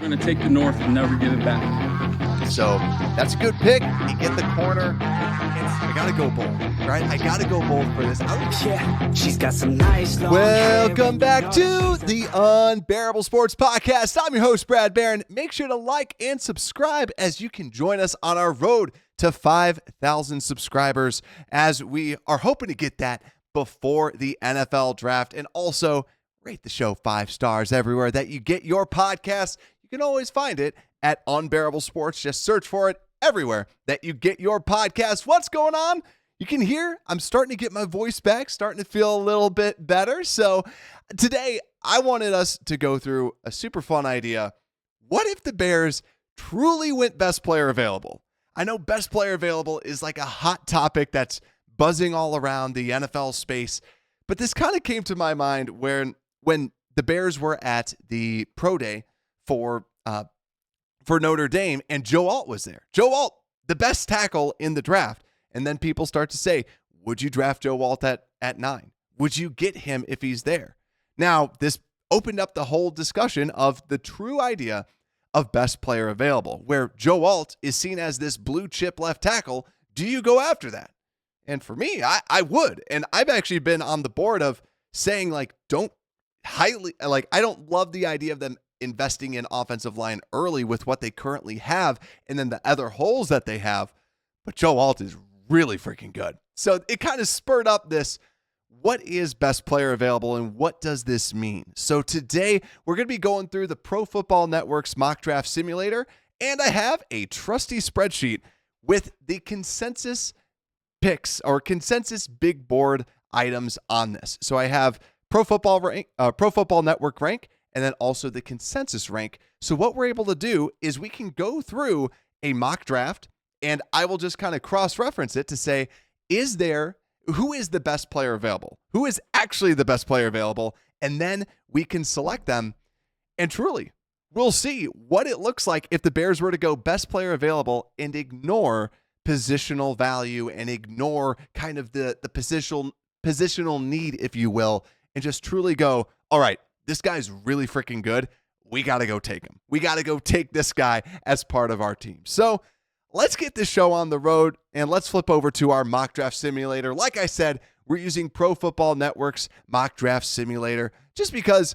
We're going to take the North and never give it back. So that's a good pick. You get the corner. I got to go bold, right? I got to go bold for this. Yeah, she's got some nice long Welcome back to the Unbearable Sports Podcast. I'm your host, Brad Barron. Make sure to like and subscribe as you can join us on our road to 5,000 subscribers as we are hoping to get that before the NFL draft. And also rate the show 5 stars everywhere that you get your podcast. You can always find it at Unbearable Sports. Just search for it everywhere that you get your podcast. What's going on? You can hear I'm starting to get my voice back, starting to feel a little bit better. So today I wanted us to go through a super fun idea. What if the Bears truly went best player available? I know best player available is like a hot topic that's buzzing all around the NFL space, but this kind of came to my mind when the Bears were at the pro day for Notre Dame, and Joe Alt was there. Joe Alt, the best tackle in the draft. And then people start to say, would you draft Joe Alt at 9? Would you get him if he's there? Now, this opened up the whole discussion of the true idea of best player available, where Joe Alt is seen as this blue chip left tackle. Do you go after that? And for me, I would. And I've actually been on the board of saying, I don't love the idea of them investing in offensive line early with what they currently have and then the other holes that they have. But Joe Alt is really freaking good. So it kind of spurred up this, what is best player available and what does this mean? So today we're going to be going through the Pro Football Network's mock draft simulator, and I have a trusty spreadsheet with the consensus picks or consensus big board items on this. So I have Pro Football Network rank, and then also the consensus rank. So what we're able to do is we can go through a mock draft, and I will just kind of cross-reference it to say, who is the best player available? Who is actually the best player available? And then we can select them, and truly, we'll see what it looks like if the Bears were to go best player available and ignore positional value and ignore kind of the positional need, if you will, and just truly go, all right, this guy's really freaking good. We got to go take him. We got to go take this guy as part of our team. So let's get this show on the road and let's flip over to our mock draft simulator. Like I said, we're using Pro Football Network's mock draft simulator just because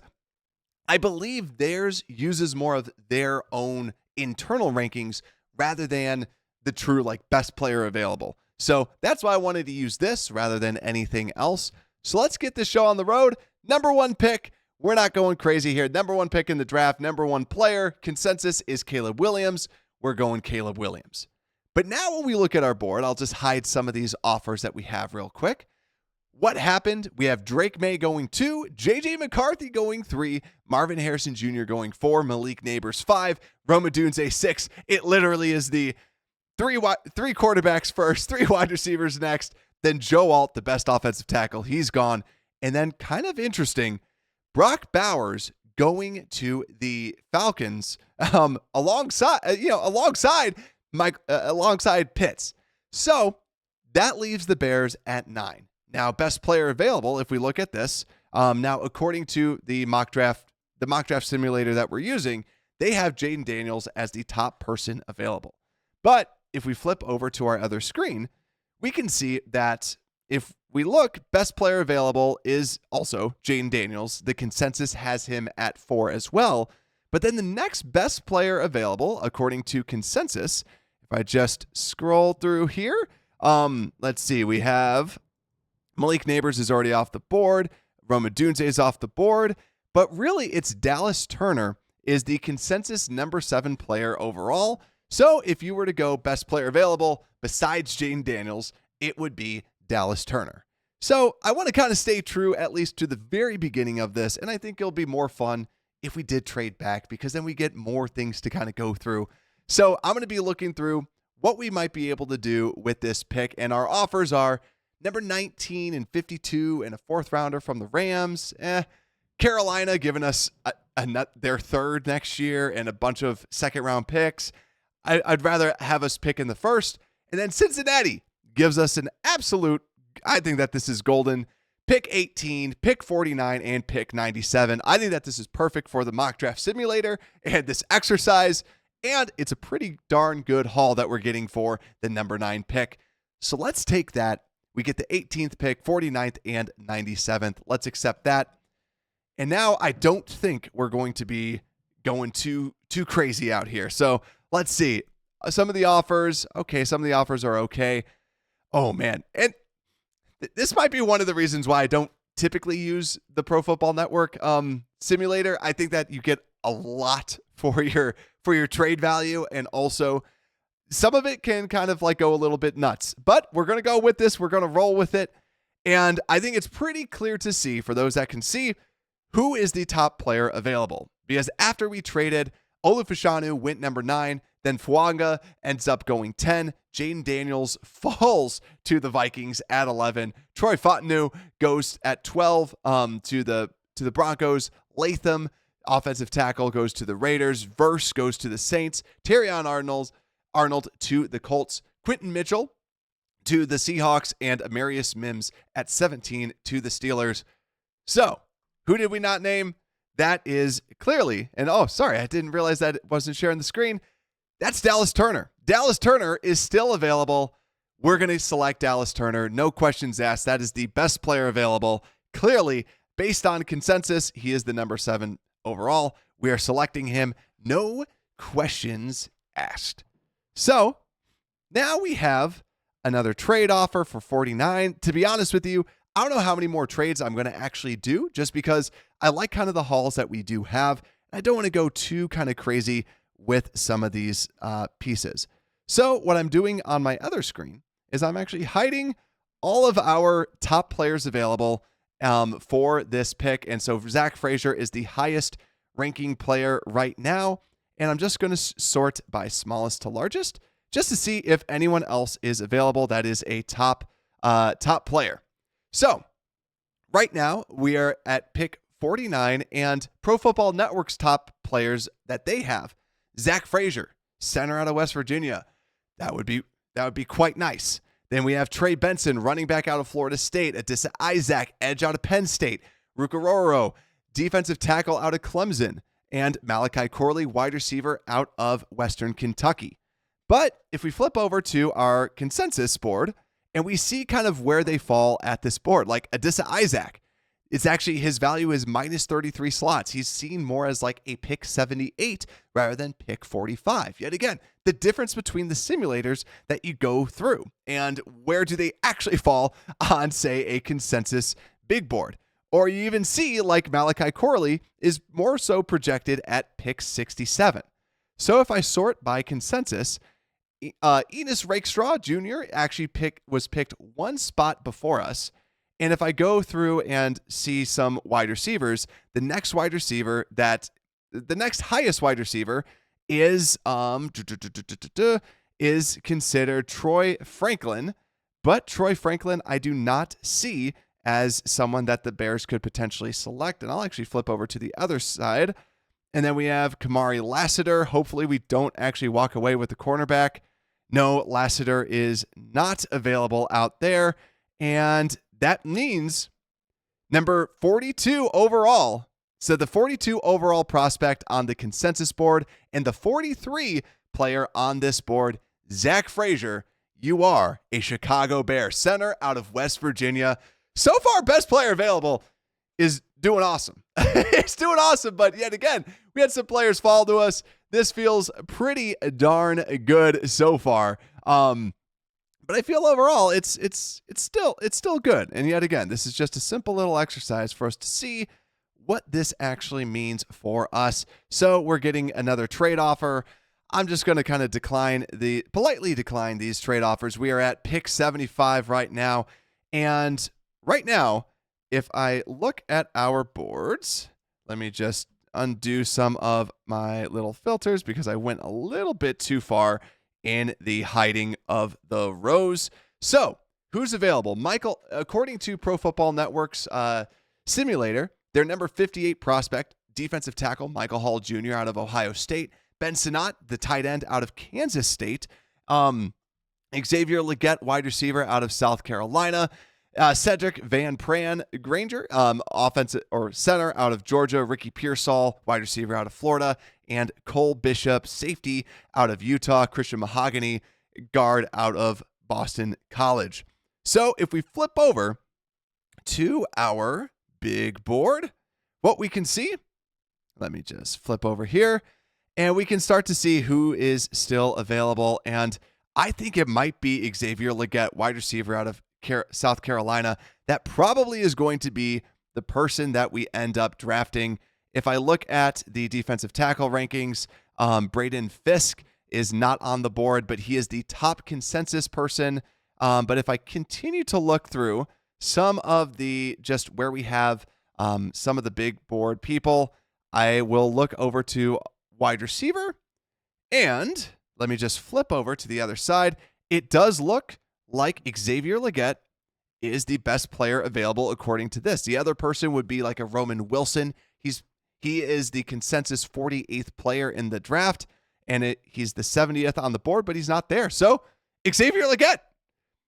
I believe theirs uses more of their own internal rankings rather than the true best player available. So that's why I wanted to use this rather than anything else. So let's get this show on the road. Number 1 pick. We're not going crazy here. Number 1 pick in the draft, number 1 player, consensus is Caleb Williams. We're going Caleb Williams. But now when we look at our board, I'll just hide some of these offers that we have real quick. What happened? We have Drake May going 2, J.J. McCarthy going 3, Marvin Harrison Jr. going 4, Malik Neighbors 5, Rome Odunze 6. It literally is the three quarterbacks first, 3 wide receivers next, then Joe Alt, the best offensive tackle. He's gone. And then kind of interesting, Brock Bowers going to the Falcons alongside Pitts. So that leaves the Bears at 9. Now, best player available, if we look at this, now according to the mock draft simulator that we're using, they have Jaden Daniels as the top person available. But if we flip over to our other screen, we can see that if we look, best player available is also Jaden Daniels. The consensus has him at 4 as well. But then the next best player available, according to consensus, if I just scroll through here, let's see, we have Malik Neighbors is already off the board. Rome Odunze is off the board. But really, it's Dallas Turner is the consensus number 7 player overall. So if you were to go best player available besides Jaden Daniels, it would be Dallas Turner. So I want to kind of stay true at least to the very beginning of this, and I think it'll be more fun if we did trade back because then we get more things to kind of go through. So I'm going to be looking through what we might be able to do with this pick, and our offers are number 19 and 52 and a 4th rounder from the Rams. Carolina giving us their 3rd next year and a bunch of 2nd round picks. I'd rather have us pick in the 1st. And then Cincinnati gives us an absolute, I think that this is golden, pick 18, pick 49, and pick 97. I think that this is perfect for the mock draft simulator and this exercise, and it's a pretty darn good haul that we're getting for the number 9 pick. So let's take that. We get the 18th pick, 49th, and 97th. Let's accept that. And now I don't think we're going to be going too crazy out here. So let's see. Some of the offers, okay, some of the offers are okay. Oh, man. And this might be one of the reasons why I don't typically use the Pro Football Network simulator. I think that you get a lot for your trade value, and also some of it can kind of like go a little bit nuts. But we're going to go with this. We're going to roll with it. And I think it's pretty clear to see, for those that can see, who is the top player available. Because after we traded, Olufashanu went number 9, then Fuanga ends up going 10. Jaden Daniels falls to the Vikings at 11. Troy Fontenot goes at 12 to the Broncos. Latham, offensive tackle, goes to the Raiders. Verse goes to the Saints. Terrion Arnold to the Colts. Quentin Mitchell to the Seahawks, and Amarius Mims at 17 to the Steelers. So, who did we not name? That is clearly, and oh, sorry, I didn't realize that it wasn't sharing the screen. That's Dallas Turner. Dallas Turner is still available. We're going to select Dallas Turner. No questions asked. That is the best player available. Clearly, based on consensus, he is the number 7 overall. We are selecting him. No questions asked. So now we have another trade offer for 49. To be honest with you, I don't know how many more trades I'm going to actually do, just because I like kind of the hauls that we do have. I don't want to go too kind of crazy with some of these pieces. So what I'm doing on my other screen is I'm actually hiding all of our top players available for this pick. And so Zack Frazier is the highest ranking player right now. And I'm just going to sort by smallest to largest just to see if anyone else is available that is a top player. So right now we are at pick 49, and Pro Football Network's top players that they have: Zack Frazier, center out of West Virginia. That would be quite nice. Then we have Trey Benson, running back out of Florida State. Adisa Isaac, edge out of Penn State. Rukaroro, defensive tackle out of Clemson. And Malachi Corley, wide receiver out of Western Kentucky. But if we flip over to our consensus board and we see kind of where they fall at this board, like Adisa Isaac, it's actually, his value is minus 33 slots. He's seen more as like a pick 78 rather than pick 45. Yet again, the difference between the simulators that you go through and where do they actually fall on, say, a consensus big board. Or you even see like Malachi Corley is more so projected at pick 67. So if I sort by consensus, Enos Rakestraw Jr. actually was picked one spot before us. And if I go through and see some wide receivers, the next highest wide receiver is considered Troy Franklin. But Troy Franklin, I do not see as someone that the Bears could potentially select. And I'll actually flip over to the other side. And then we have Kamari Lassiter. Hopefully we don't actually walk away with the cornerback. No, Lassiter is not available out there. And that means number 42 overall. So the 42 overall prospect on the consensus board and the 43 player on this board, Zack Frazier, you are a Chicago Bear, center out of West Virginia. So far, best player available is doing awesome. It's doing awesome, but yet again, we had some players fall to us. This feels pretty darn good so far. But I feel overall it's still good. And yet again, this is just a simple little exercise for us to see what this actually means for us. So we're getting another trade offer. I'm just going to kind of politely decline these trade offers. We are at pick 75 right now. And right now, if I look at our boards, let me just undo some of my little filters because I went a little bit too far in the hiding of the rows. So who's available? Michael, according to Pro Football Network's simulator, their number 58 prospect, defensive tackle Michael Hall Jr. out of Ohio State. Ben Sinnott, the tight end out of Kansas State. Xavier Legette, wide receiver out of South Carolina. Cedric Van Pran Granger, offensive or center out of Georgia. Ricky Pearsall, wide receiver out of Florida. And Cole Bishop, safety out of Utah. Christian Mahogany, guard out of Boston College. So if we flip over to our big board, what we can see, let me just flip over here, and we can start to see who is still available. And I think it might be Xavier Legette, wide receiver out of South Carolina. That probably is going to be the person that we end up drafting. If I look at the defensive tackle rankings, Braden Fisk is not on the board, but he is the top consensus person. But if I continue to look through some of the just where we have some of the big board people, I will look over to wide receiver. And let me just flip over to the other side. It does look like Xavier Legette is the best player available according to this. The other person would be like a Roman Wilson. He is the consensus 48th player in the draft, and he's the 70th on the board, but he's not there. So Xavier Legette.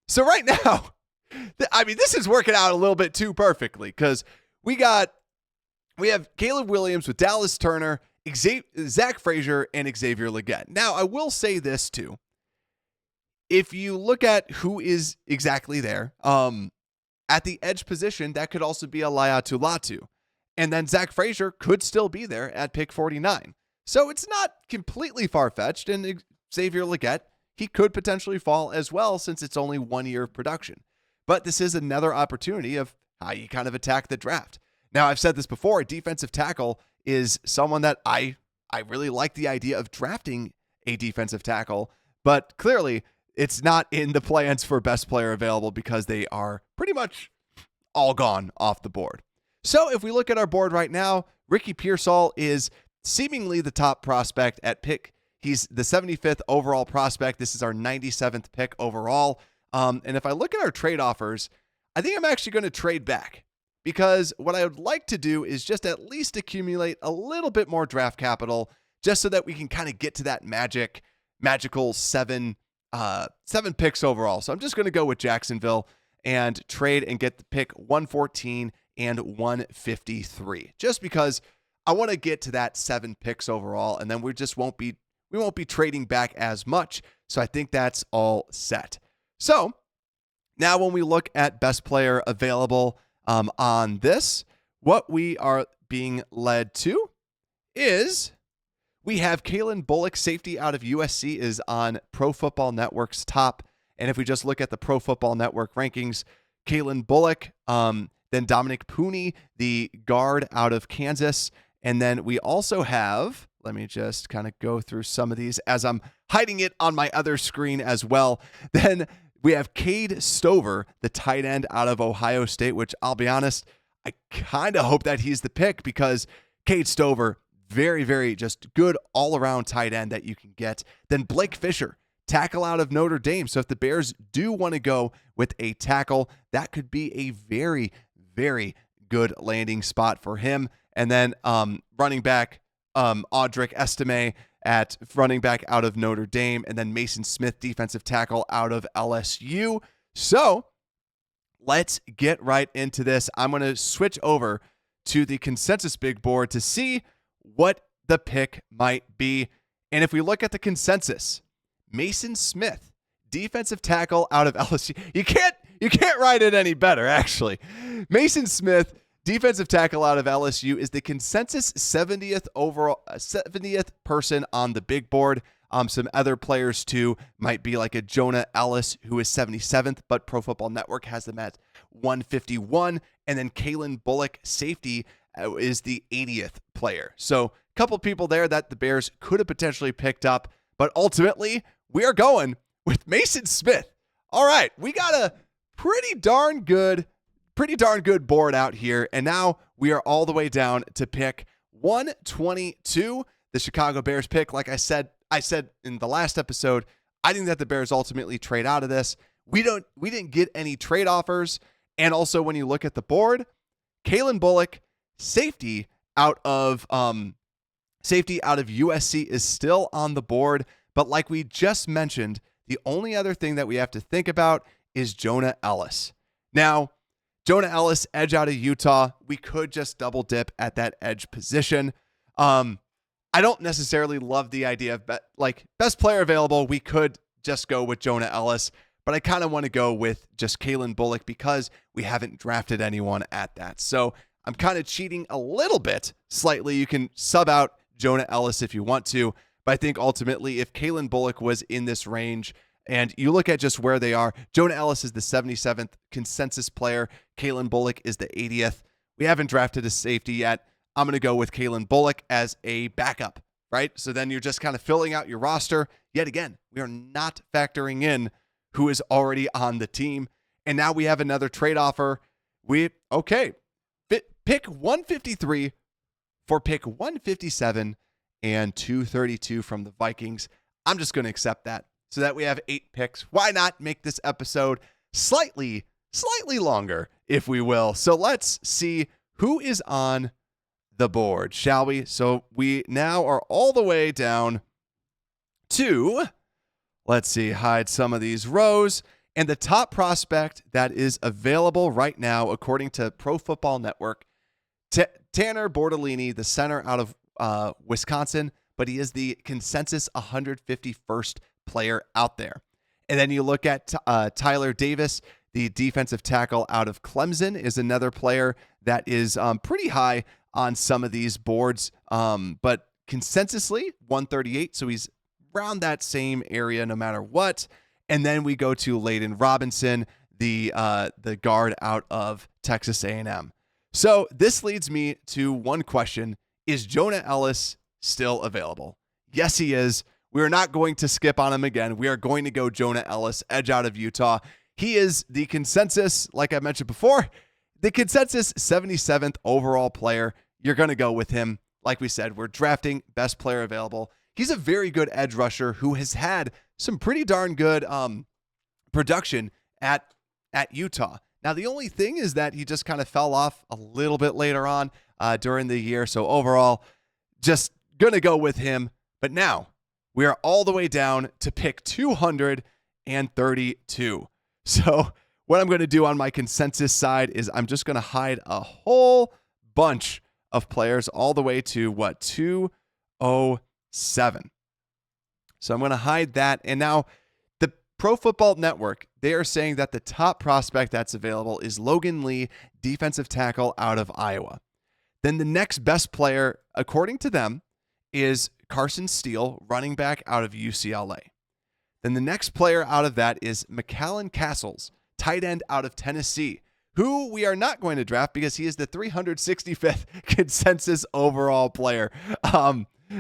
So right now, I mean, this is working out a little bit too perfectly because we have Caleb Williams with Dallas Turner, Zack Frazier, and Xavier Legette. Now, I will say this too. If you look at who is exactly there, at the edge position, that could also be Laiatu Latu. And then Zack Frazier could still be there at pick 49. So it's not completely far-fetched. And Xavier Legette, he could potentially fall as well since it's only 1 year of production. But this is another opportunity of how you kind of attack the draft. Now, I've said this before, a defensive tackle is someone that I really like the idea of drafting a defensive tackle, but clearly it's not in the plans for best player available because they are pretty much all gone off the board. So if we look at our board right now, Ricky Pearsall is seemingly the top prospect at pick. He's the 75th overall prospect. This is our 97th pick overall. And if I look at our trade offers, I think I'm actually going to trade back because what I would like to do is just at least accumulate a little bit more draft capital just so that we can kind of get to that magical seven picks overall. So I'm just going to go with Jacksonville and trade and get the pick 114 and 153 just because I want to get to that 7 picks overall, and then we won't be trading back as much. So I think that's all set. So now when we look at best player available on this, what we are being led to is we have Kalen Bullock, safety out of USC, is on Pro Football Network's top. And if we just look at the Pro Football Network rankings, Kalen Bullock, then Dominic Pooney, the guard out of Kansas. And then we also have, let me just kind of go through some of these as I'm hiding it on my other screen as well. Then we have Cade Stover, the tight end out of Ohio State, which I'll be honest, I kind of hope that he's the pick because Cade Stover, very, very just good all-around tight end that you can get. Then Blake Fisher, tackle out of Notre Dame. So if the Bears do want to go with a tackle, that could be a very, very good landing spot for him. And then running back, Audric Estime at running back out of Notre Dame. And then Mason Smith, defensive tackle out of LSU. So let's get right into this. I'm going to switch over to the consensus big board to see what the pick might be. And if we look at the consensus, Mason Smith, defensive tackle out of LSU. You can't write it any better, actually. Mason Smith, defensive tackle out of LSU, is the consensus 70th overall, 70th person on the big board. Some other players too might be like a Jonah Ellis, who is 77th, but Pro Football Network has them at 151. And then Kalen Bullock, safety, is the 80th player. So a couple people there that the Bears could have potentially picked up, but ultimately we are going with Mason Smith. All right, we got a pretty darn good board out here, and now we are all the way down to pick 122, the Chicago Bears pick. Like I said in the last episode, I think that the Bears ultimately trade out of this. We didn't get any trade offers, and also when you look at the board, Kalen Bullock, safety out of USC, is still on the board. But like we just mentioned, the only other thing that we have to think about is Jonah Ellis. Now, Jonah Ellis, edge out of Utah. We could just double dip at that edge position. I don't necessarily love the idea of best player available. We could just go with Jonah Ellis, but I kind of want to go with just Kalen Bullock because we haven't drafted anyone at that. So I'm kind of cheating a little bit slightly. You can sub out Jonah Ellis if you want to, but I think ultimately if Kalen Bullock was in this range and you look at just where they are, Jonah Ellis is the 77th consensus player. Kalen Bullock is the 80th. We haven't drafted a safety yet. I'm going to go with Kalen Bullock as a backup, right? So then you're just kind of filling out your roster. Yet again, we are not factoring in who is already on the team. And now we have another trade offer. Pick 153 for pick 157 and 232 from the Vikings. I'm just going to accept that so that we have 8 picks. Why not make this episode slightly longer, if we will? So let's see who is on the board, shall we? So we now are all the way down to, let's see, hide some of these rows. And the top prospect that is available right now, according to Pro Football Network, Tanner Bordellini, the center out of Wisconsin, but he is the consensus 151st player out there. And then you look at Tyler Davis, the defensive tackle out of Clemson, is another player that is pretty high on some of these boards, but consensusly 138, so he's around that same area no matter what. And then we go to Layden Robinson, the guard out of Texas A&M. So this leads me to one question. Is Jonah Ellis still available? Yes, he is. We are not going to skip on him again. We are going to go Jonah Ellis, edge out of Utah. He is the consensus, like I mentioned before, the consensus 77th overall player. You're going to go with him. Like we said, we're drafting best player available. He's a very good edge rusher who has had some pretty darn good production at Utah. Now, the only thing is that he just kind of fell off a little bit later on during the year. So overall, just going to go with him. But now we are all the way down to pick 232. So what I'm going to do on my consensus side is I'm just going to hide a whole bunch of players all the way to 207. So I'm going to hide that. And now the Pro Football Network, they are saying that the top prospect that's available is Logan Lee, defensive tackle out of Iowa. Then the next best player, according to them, is Carson Steele, running back out of UCLA. Then the next player out of that is McCallan Castles, tight end out of Tennessee, who we are not going to draft because he is the 365th consensus overall player.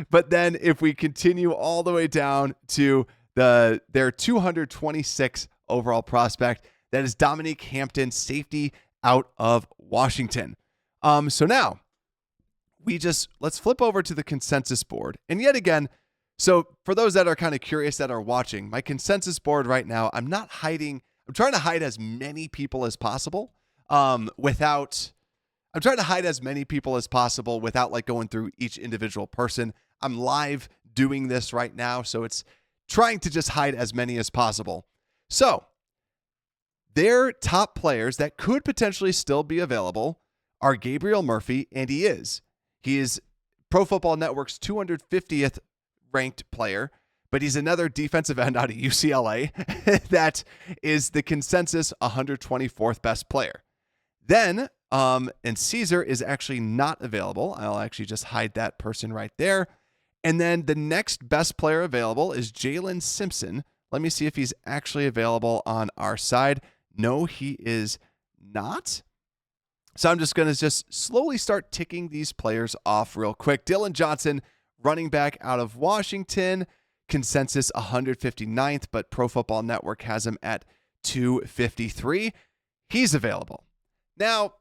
But then if we continue all the way down to their 226th overall prospect, that is Dominique Hampton, safety out of Washington. So now let's flip over to the consensus board. And yet again, so for those that are kind of curious that are watching, my consensus board right now, I'm trying to hide as many people as possible without like going through each individual person. I'm live doing this right now, so it's trying to just hide as many as possible. So their top players that could potentially still be available are Gabriel Murphy, and he is Pro Football Network's 250th ranked player, but he's another defensive end out of UCLA that is the consensus 124th best player. Then, and Caesar is actually not available. I'll actually just hide that person right there. And then the next best player available is Jalen Simpson. Let me see if he's actually available on our side. No, he is not. So I'm just going to slowly start ticking these players off real quick. Dylan Johnson, running back out of Washington, consensus 159th, but Pro Football Network has him at 253. He's available. Now,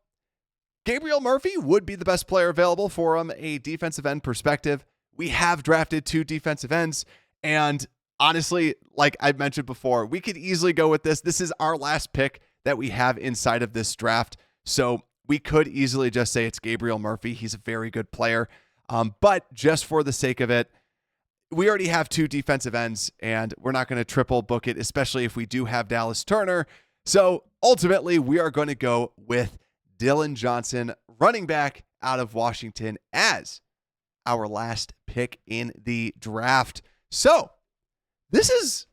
Gabriel Murphy would be the best player available from a defensive end perspective. We have drafted 2 defensive ends, and honestly, like I mentioned before, we could easily go with this. This is our last pick that we have inside of this draft, so we could easily just say it's Gabriel Murphy. He's a very good player, but just for the sake of it, we already have 2 defensive ends, and we're not going to triple book it, especially if we do have Dallas Turner. So ultimately, we are going to go with Dillon Johnson, running back out of Washington, as our last pick in the draft. So this is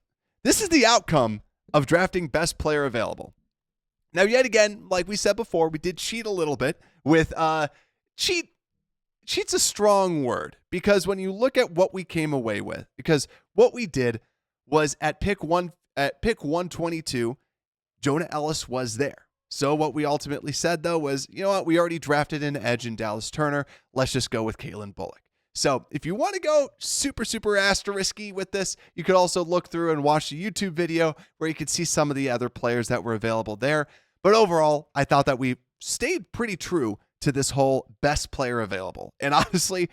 the outcome of drafting best player available. Now, yet again, like we said before, we did cheat a little bit with cheat's a strong word, because when you look at what we came away with, because what we did was at pick 122, Jonah Ellis was there. So what we ultimately said, though, was, you know what, we already drafted an edge in Dallas Turner. Let's just go with Kalen Bullock. So if you want to go super, super asterisky with this, you could also look through and watch the YouTube video where you could see some of the other players that were available there. But overall, I thought that we stayed pretty true to this whole best player available. And honestly,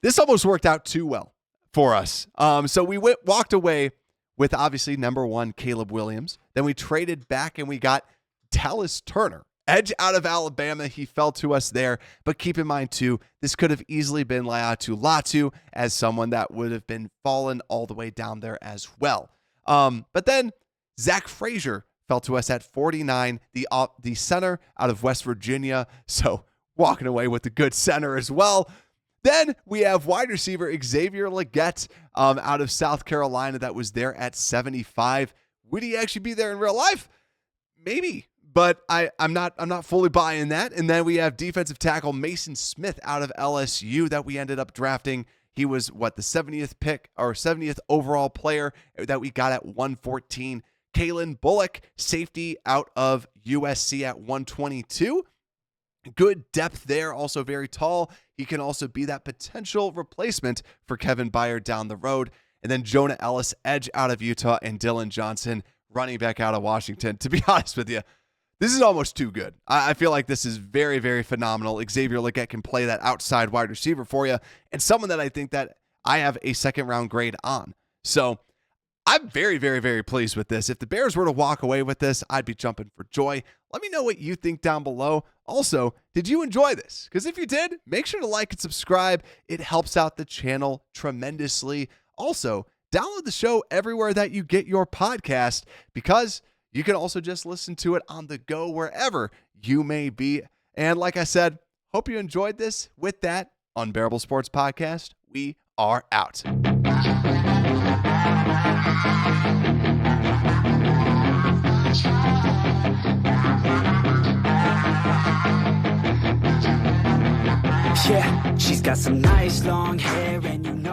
this almost worked out too well for us. So we walked away with obviously number 1, Caleb Williams. Then we traded back and we got Dallas Turner, edge out of Alabama. He fell to us there. But keep in mind, too, this could have easily been Laiatu Latu as someone that would have been fallen all the way down there as well. But then Zack Frazier fell to us at 49, the center out of West Virginia. So walking away with a good center as well. Then we have wide receiver Xavier Legette out of South Carolina that was there at 75. Would he actually be there in real life? Maybe, but I'm not fully buying that. And then we have defensive tackle Mason Smith out of LSU that we ended up drafting. He was the 70th pick or 70th overall player that we got at 114. Kalen Bullock, safety out of USC at 122. Good depth there, also very tall. He can also be that potential replacement for Kevin Byard down the road. And then Jonah Ellis, edge out of Utah, and Dillon Johnson, running back out of Washington. To be honest with you, this is almost too good. I feel like this is very, very phenomenal. Xavier Legette can play that outside wide receiver for you, and someone that I think that I have a second-round grade on. So I'm very, very, very pleased with this. If the Bears were to walk away with this, I'd be jumping for joy. Let me know what you think down below. Also, did you enjoy this? Because if you did, make sure to like and subscribe. It helps out the channel tremendously. Also, download the show everywhere that you get your podcast, because you can also just listen to it on the go wherever you may be. And like I said, hope you enjoyed this. With that, Unbearable Sports Podcast, we are out. Yeah, she's got some nice long hair and you know